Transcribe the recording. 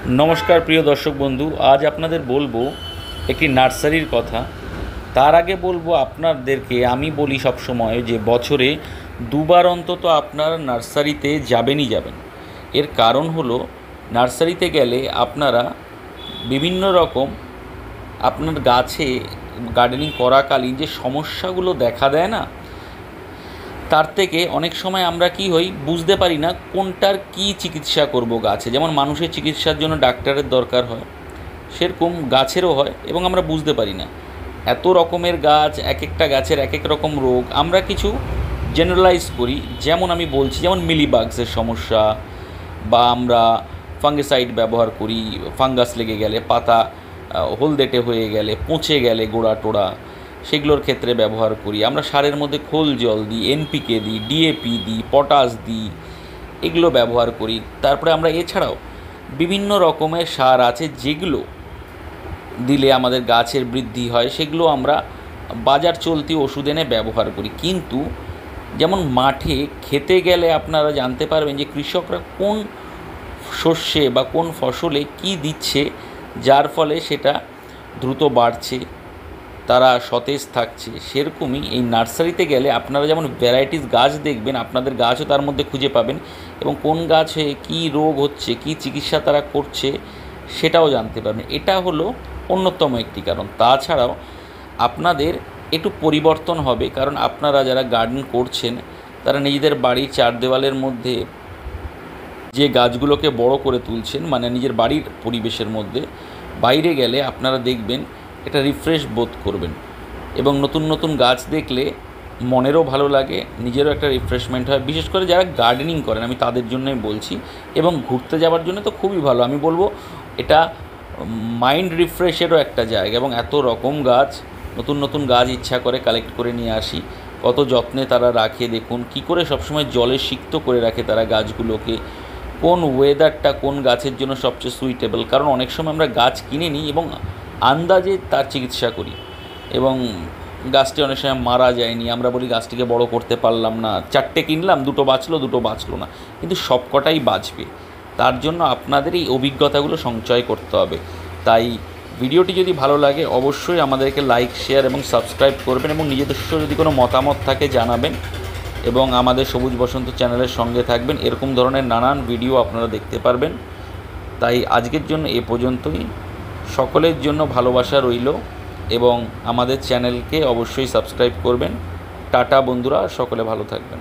नमस्कार प्रिय दर्शक बंधु, आज आपनादेर बोलबो एकटी नार्सारिर कथा। तार आगे बोलबो आपनादेरके आमी बोली सब समय जे बछरे दुबार अंतत आपनारा नार्सारिते जाबेनई जाबेन। एर कारण हलो नार्सारिते गेले आपनारा विभिन्न रकम आपनार गाছে गार्डेनिंग कराकालीन जे समस्यागुलो देखा देय ना, तार थेके अनेक समय आमरा कि हई बुझते पारी ना कोनटार कि चिकित्सा करब गाছে। जेमन मानुषेर चिकित्सार जोन्नो डाक्तारेर दरकार हय, सेरकम गाछेरও হয় এবং আমরা বুঝতে পারি না। এত রকমের গাছ, এক একটা গাছের এক এক রকম রোগ। আমরা কিছু জেনারেলাইজ করি, যেমন আমি বলছি, যেমন মিলিবাগসের সমস্যা, বা আমরা ফাঙ্গিসাইড ব্যবহার করি ফাঙ্গাস লেগে গেলে, পাতা হলদেটে হয়ে গেলে, পচে গেলে গোড়া টোড়া, সেগুলোর ক্ষেত্রে ব্যবহার করি। আমরা সারের মধ্যে খোল জল দিই, এনপিকে দিই, ডিএপি দিই, পটাশ দিই, এগুলো ব্যবহার করি। তারপরে আমরা এছাড়াও বিভিন্ন রকমের সার আছে যেগুলো দিলে আমাদের গাছের বৃদ্ধি হয়, সেগুলো আমরা বাজার চলতি ওষুধ এনে ব্যবহার করি। কিন্তু যেমন মাঠে খেতে গেলে আপনারা জানতে পারবেন যে কৃষকরা কোন শস্যে বা কোন ফসলে কি দিচ্ছে, যার ফলে সেটা দ্রুত বাড়ছে, তারা সতেজ থাকছে। সেরকমই এই নার্সারিতে গেলে আপনারা যেমন ভ্যারাইটিস গাছ দেখবেন, আপনাদের গাছও তার মধ্যে খুঁজে পাবেন, এবং কোন গাছে কী রোগ হচ্ছে, কী চিকিৎসা তারা করছে সেটাও জানতে পারবেন। এটা হলো অন্যতম একটি কারণ। তাছাড়াও আপনাদের একটু পরিবর্তন হবে, কারণ আপনারা যারা গার্ডেন করছেন তারা নিজেদের বাড়ির চার দেওয়ালের মধ্যে যে গাছগুলোকে বড় করে তুলছেন, মানে নিজের বাড়ির পরিবেশের মধ্যে, বাইরে গেলে আপনারা দেখবেন একটা রিফ্রেশ বোধ করবেন, এবং নতুন নতুন গাছ দেখলে মনেরও ভালো লাগে, নিজেরও একটা রিফ্রেশমেন্ট হয়। বিশেষ করে যারা গার্ডেনিং করেন আমি তাদের জন্যই বলছি, এবং ঘুরতে যাওয়ার জন্য তো খুবই ভালো। আমি বলবো এটা মাইন্ড রিফ্রেশেরও একটা জায়গা, এবং এত রকম গাছ, নতুন নতুন গাছ ইচ্ছা করে কালেক্ট করে নিয়ে আসি। কত যত্নে তারা রাখে দেখুন, কি করে সবসময় জলে সিক্ত করে রাখে তারা গাছগুলোকে, কোন ওয়েদারটা কোন গাছের জন্য সবচেয়ে সুইটেবল। কারণ অনেক সময় আমরা গাছ কিনে নিই এবং আন্দাজে তার চিকিৎসা করি, এবং গাছটি অনেক সময় মারা যায়নি। আমরা বলি গাছটিকে বড় করতে পারলাম না, 4টে কিনলাম, 2টো বাঁচলো, 2টো বাঁচলো না, কিন্তু সবকটাই বাঁচবে। তার জন্য আপনাদের এই অভিজ্ঞতাগুলো সঞ্চয় করতে হবে। তাই ভিডিওটি যদি ভালো লাগে অবশ্যই আমাদেরকে লাইক, শেয়ার এবং সাবস্ক্রাইব করবেন, এবং নিজেদের যদি কোনো মতামত থাকে জানাবেন, এবং আমাদের সবুজ বসন্ত চ্যানেলের সঙ্গে থাকবেন। এরকম ধরনের নানান ভিডিও আপনারা দেখতে পারবেন। তাই আজকের জন্য এ পর্যন্তই। সকলের জন্য ভালোবাসা রইল, এবং আমাদের চ্যানেলকে অবশ্যই সাবস্ক্রাইব করবেন। টাটা বন্ধুরা, সকলে ভালো থাকবেন।